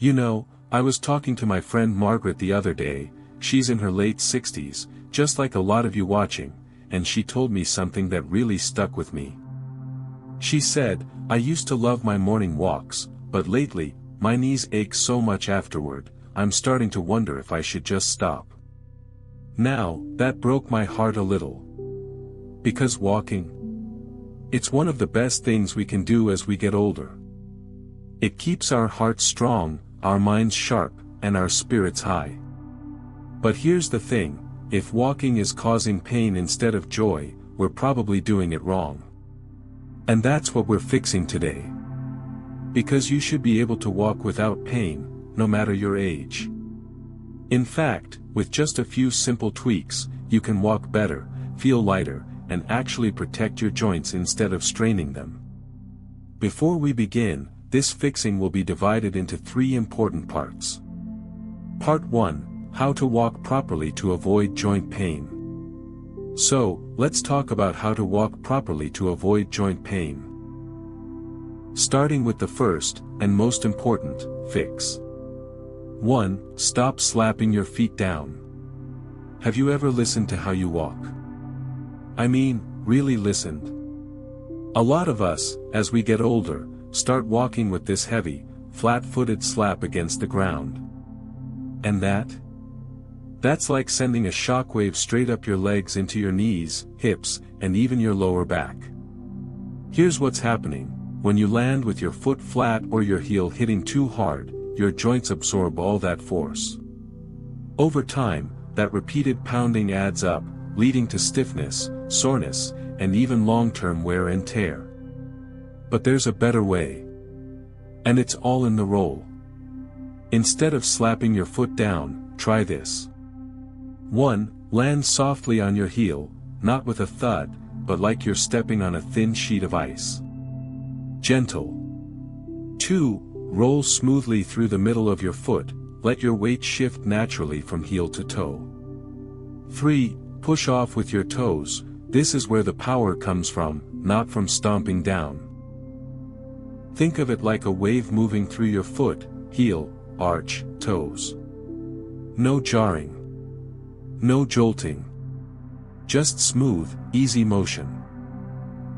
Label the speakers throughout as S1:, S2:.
S1: You know, I was talking to my friend Margaret the other day. She's in her late 60s, just like a lot of you watching, and she told me something that really stuck with me. She said, "I used to love my morning walks, but lately, my knees ache so much afterward, I'm starting to wonder if I should just stop." Now, that broke my heart a little. Because walking, it's one of the best things we can do as we get older. It keeps our hearts strong, our minds sharp, and our spirits high. But here's the thing, if walking is causing pain instead of joy, we're probably doing it wrong. And that's what we're fixing today. Because you should be able to walk without pain, no matter your age. In fact, with just a few simple tweaks, you can walk better, feel lighter, and actually protect your joints instead of straining them. Before we begin, this fixing will be divided into 3 important parts. Part 1, how to walk properly to avoid joint pain. So, let's talk about how to walk properly to avoid joint pain. Starting with the first, and most important, fix. 1. Stop slapping your feet down. Have you ever listened to how you walk? I mean, really listened? A lot of us, as we get older, start walking with this heavy, flat-footed slap against the ground. And that's like sending a shockwave straight up your legs into your knees, hips, and even your lower back. Here's what's happening. When you land with your foot flat or your heel hitting too hard, your joints absorb all that force. Over time, that repeated pounding adds up, leading to stiffness, soreness, and even long-term wear and tear. But there's a better way. And it's all in the roll. Instead of slapping your foot down, try this. 1. Land softly on your heel, not with a thud, but like you're stepping on a thin sheet of ice. Gentle. 2. Roll smoothly through the middle of your foot, let your weight shift naturally from heel to toe. 3. Push off with your toes, this is where the power comes from, not from stomping down. Think of it like a wave moving through your foot, heel, arch, toes. No jarring. No jolting. Just smooth, easy motion.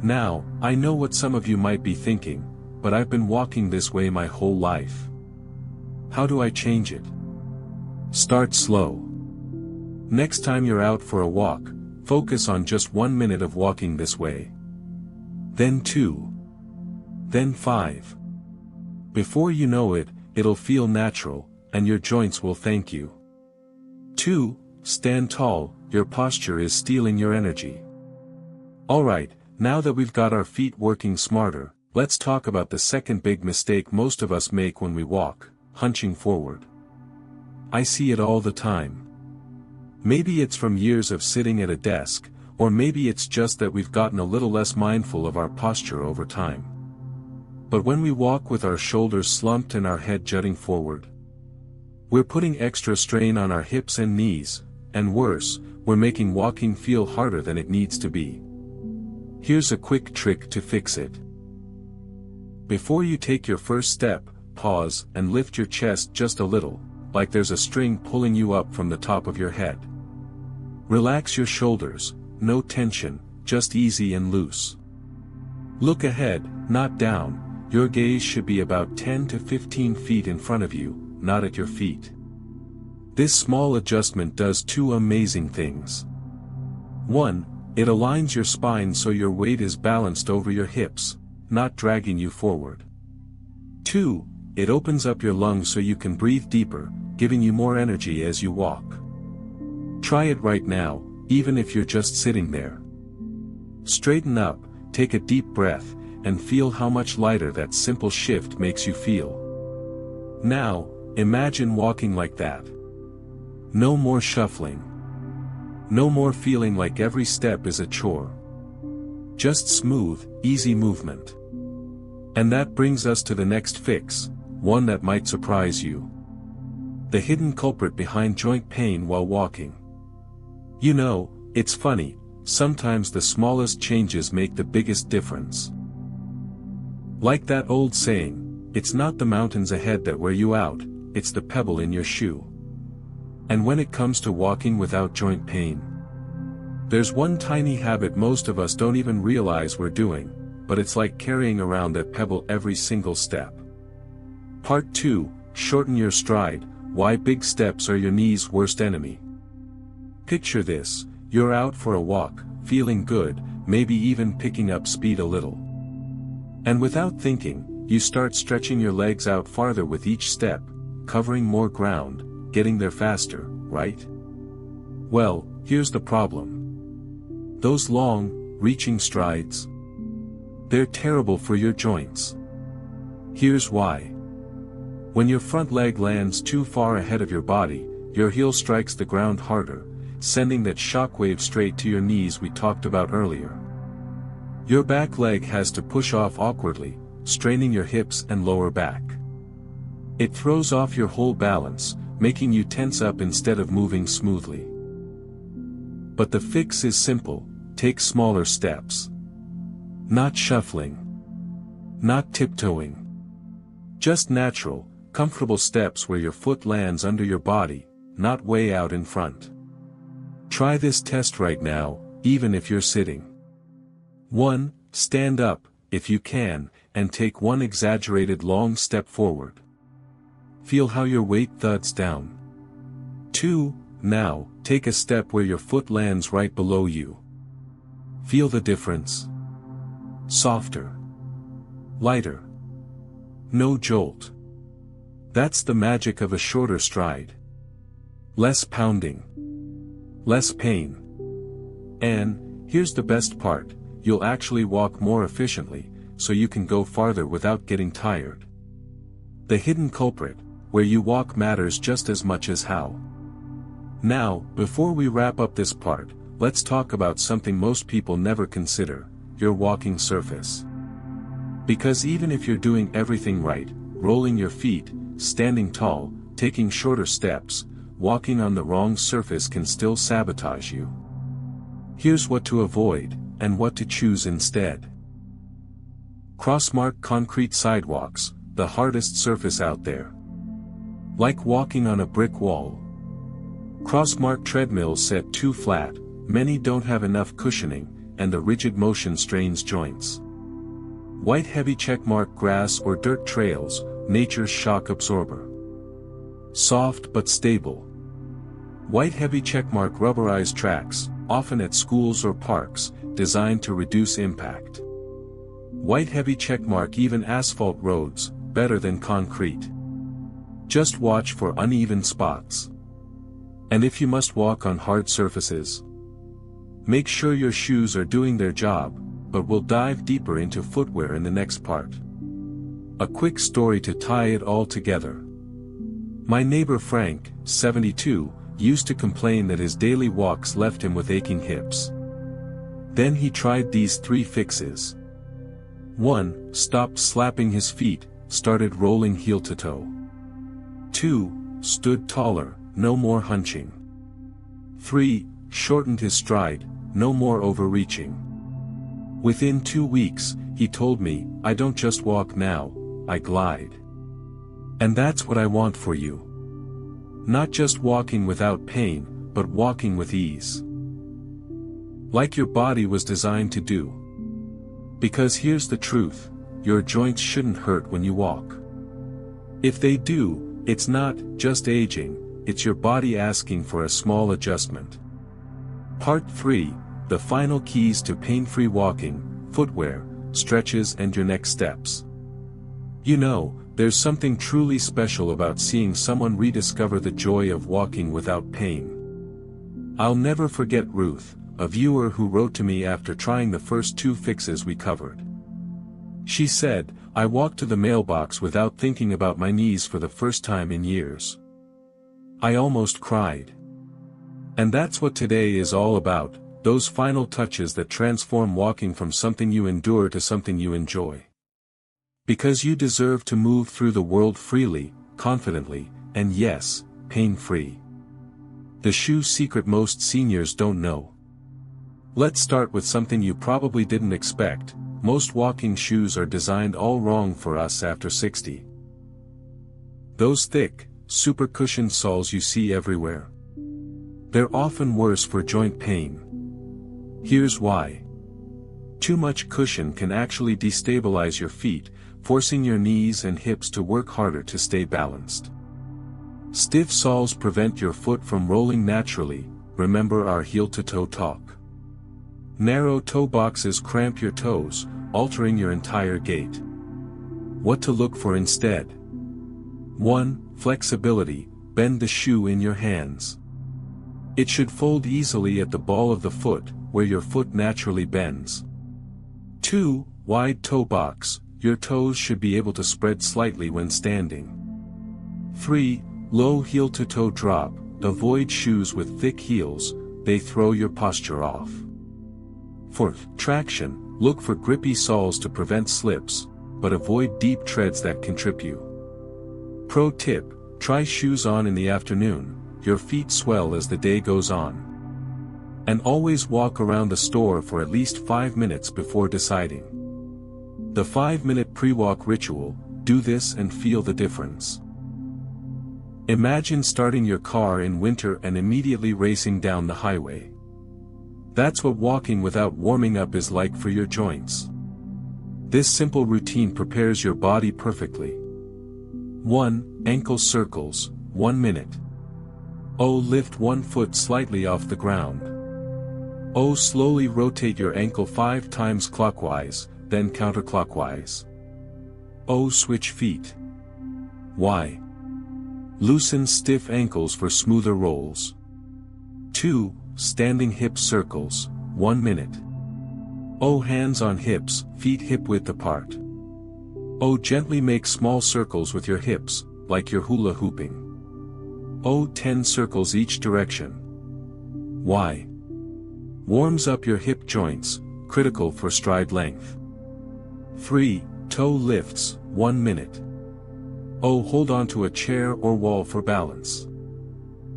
S1: Now, I know what some of you might be thinking, but I've been walking this way my whole life. How do I change it? Start slow. Next time you're out for a walk, focus on just 1 minute of walking this way. Then 2. Then 5. Before you know it, it'll feel natural, and your joints will thank you. 2. Stand tall, your posture is stealing your energy. Alright, now that we've got our feet working smarter, let's talk about the second big mistake most of us make when we walk, hunching forward. I see it all the time. Maybe it's from years of sitting at a desk, or maybe it's just that we've gotten a little less mindful of our posture over time. But when we walk with our shoulders slumped and our head jutting forward, we're putting extra strain on our hips and knees, and worse, we're making walking feel harder than it needs to be. Here's a quick trick to fix it. Before you take your first step, pause and lift your chest just a little, like there's a string pulling you up from the top of your head. Relax your shoulders, no tension, just easy and loose. Look ahead, not down, your gaze should be about 10 to 15 feet in front of you, not at your feet. This small adjustment does 2 amazing things. 1. It aligns your spine so your weight is balanced over your hips, not dragging you forward. 2. It opens up your lungs so you can breathe deeper, giving you more energy as you walk. Try it right now, even if you're just sitting there. Straighten up, take a deep breath, and feel how much lighter that simple shift makes you feel. Now, imagine walking like that. No more shuffling. No more feeling like every step is a chore. Just smooth, easy movement. And that brings us to the next fix, one that might surprise you. The hidden culprit behind joint pain while walking. You know, it's funny, sometimes the smallest changes make the biggest difference. Like that old saying, it's not the mountains ahead that wear you out, it's the pebble in your shoe. And when it comes to walking without joint pain, there's one tiny habit most of us don't even realize we're doing, but it's like carrying around that pebble every single step. Part 2, Shorten your stride, why big steps are your knee's worst enemy. Picture this, you're out for a walk, feeling good, maybe even picking up speed a little. And without thinking, you start stretching your legs out farther with each step, covering more ground, getting there faster, right? Well, here's the problem. Those long, reaching strides, they're terrible for your joints. Here's why. When your front leg lands too far ahead of your body, your heel strikes the ground harder, sending that shockwave straight to your knees we talked about earlier. Your back leg has to push off awkwardly, straining your hips and lower back. It throws off your whole balance, making you tense up instead of moving smoothly. But the fix is simple, take smaller steps. Not shuffling. Not tiptoeing. Just natural, comfortable steps where your foot lands under your body, not way out in front. Try this test right now, even if you're sitting. 1. Stand up, if you can, and take one exaggerated long step forward. Feel how your weight thuds down. 2. Now, take a step where your foot lands right below you. Feel the difference. Softer. Lighter. No jolt. That's the magic of a shorter stride. Less pounding. Less pain. And, here's the best part, you'll actually walk more efficiently, so you can go farther without getting tired. The hidden culprit, where you walk matters just as much as how. Now, before we wrap up this part, let's talk about something most people never consider, your walking surface. Because even if you're doing everything right, rolling your feet, standing tall, taking shorter steps, walking on the wrong surface can still sabotage you. Here's what to avoid, and what to choose instead. Crossmark concrete sidewalks, the hardest surface out there. Like walking on a brick wall. Crossmark treadmills set too flat, many don't have enough cushioning, and the rigid motion strains joints. White heavy checkmark grass or dirt trails, nature's shock absorber. Soft but stable. White heavy checkmark rubberized tracks, often at schools or parks, designed to reduce impact. White heavy checkmark even asphalt roads, better than concrete. Just watch for uneven spots. And if you must walk on hard surfaces, make sure your shoes are doing their job, but we'll dive deeper into footwear in the next part. A quick story to tie it all together. My neighbor Frank, 72, used to complain that his daily walks left him with aching hips. Then he tried these 3 fixes. 1. Stopped slapping his feet, started rolling heel to toe. 2. Stood taller, no more hunching. 3. Shortened his stride, no more overreaching. Within 2 weeks, he told me, I don't just walk now, I glide. And that's what I want for you. Not just walking without pain, but walking with ease. Like your body was designed to do. Because here's the truth, your joints shouldn't hurt when you walk. If they do, it's not just aging, it's your body asking for a small adjustment. Part 3, the final keys to pain-free walking, footwear, stretches and your next steps. You know, there's something truly special about seeing someone rediscover the joy of walking without pain. I'll never forget Ruth, a viewer who wrote to me after trying the first 2 fixes we covered. She said, I walked to the mailbox without thinking about my knees for the first time in years. I almost cried. And that's what today is all about, those final touches that transform walking from something you endure to something you enjoy. Because you deserve to move through the world freely, confidently, and yes, pain-free. The shoe secret most seniors don't know. Let's start with something you probably didn't expect. Most walking shoes are designed all wrong for us after 60. Those thick, super cushioned soles you see everywhere. They're often worse for joint pain. Here's why. Too much cushion can actually destabilize your feet, forcing your knees and hips to work harder to stay balanced. Stiff soles prevent your foot from rolling naturally. Remember our heel-to-toe talk. Narrow toe boxes cramp your toes, altering your entire gait. What to look for instead? 1. Flexibility. Bend the shoe in your hands. It should fold easily at the ball of the foot, where your foot naturally bends. 2. Wide toe box. Your toes should be able to spread slightly when standing. 3. Low heel-to-toe drop. Avoid shoes with thick heels, they throw your posture off. 4. Traction. Look for grippy soles to prevent slips, but avoid deep treads that can trip you. Pro tip, try shoes on in the afternoon, your feet swell as the day goes on. And always walk around the store for at least 5 minutes before deciding. The 5-minute pre-walk ritual, do this and feel the difference. Imagine starting your car in winter and immediately racing down the highway. That's what walking without warming up is like for your joints. This simple routine prepares your body perfectly. 1. Ankle circles, 1 minute. O. Lift one foot slightly off the ground. O. Slowly rotate your ankle 5 times clockwise, then counterclockwise. O. Switch feet. Why? Loosen stiff ankles for smoother rolls. 2. Standing hip circles, 1 minute. O. Hands on hips, feet hip width apart. O. Gently make small circles with your hips, like you're hula hooping. O. 10 circles each direction. Why? Warms up your hip joints, critical for stride length. 3. Toe lifts, 1 minute. O. Hold onto a chair or wall for balance.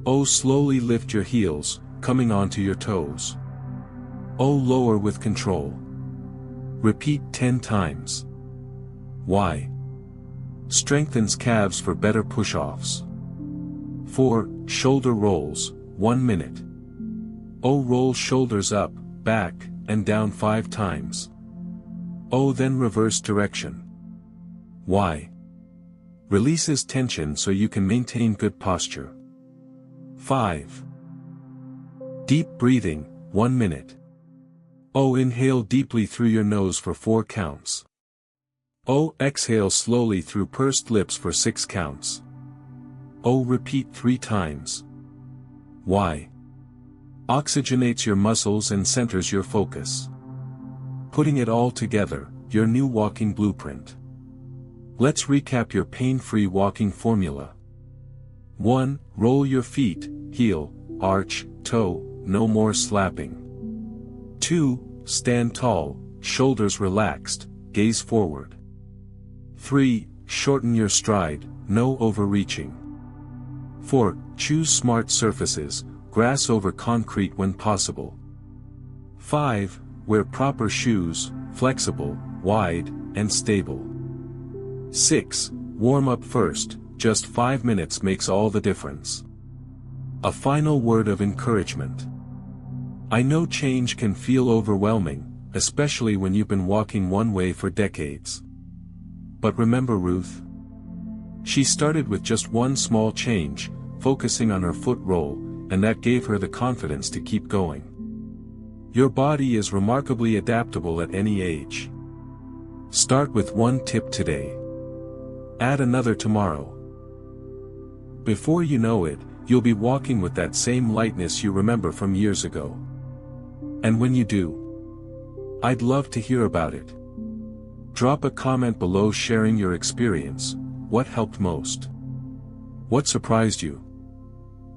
S1: O. Slowly lift your heels, coming onto your toes. O. Lower with control. Repeat 10 times. Why? Strengthens calves for better push-offs. 4. Shoulder rolls, 1 minute. O. Roll shoulders up, back, and down 5 times. O. Then reverse direction. Why? Releases tension so you can maintain good posture. 5. Deep breathing, 1 minute. O. Inhale deeply through your nose for 4 counts. O. Exhale slowly through pursed lips for 6 counts. O. Repeat 3 times. Why? Oxygenates your muscles and centers your focus. Putting it all together, your new walking blueprint. Let's recap your pain-free walking formula. 1. Roll your feet, heel, arch, toe, no more slapping. 2. Stand tall, shoulders relaxed, gaze forward. 3. Shorten your stride, no overreaching. 4. Choose smart surfaces, grass over concrete when possible. 5. Wear proper shoes, flexible, wide, and stable. 6. Warm up first, just 5 minutes makes all the difference. A final word of encouragement. I know change can feel overwhelming, especially when you've been walking one way for decades. But remember Ruth? She started with just one small change, focusing on her foot roll, and that gave her the confidence to keep going. Your body is remarkably adaptable at any age. Start with one tip today. Add another tomorrow. Before you know it, you'll be walking with that same lightness you remember from years ago. And when you do, I'd love to hear about it. Drop a comment below sharing your experience. What helped most? What surprised you?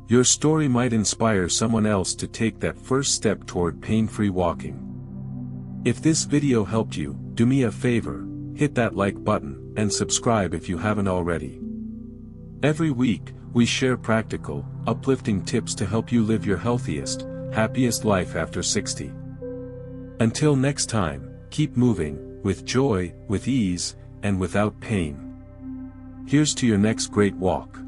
S1: Your story might inspire someone else to take that first step toward pain-free walking. If this video helped you, do me a favor, hit that like button, and subscribe if you haven't already. Every week, we share practical, uplifting tips to help you live your healthiest, happiest life after 60. Until next time, keep moving, with joy, with ease, and without pain. Here's to your next great walk.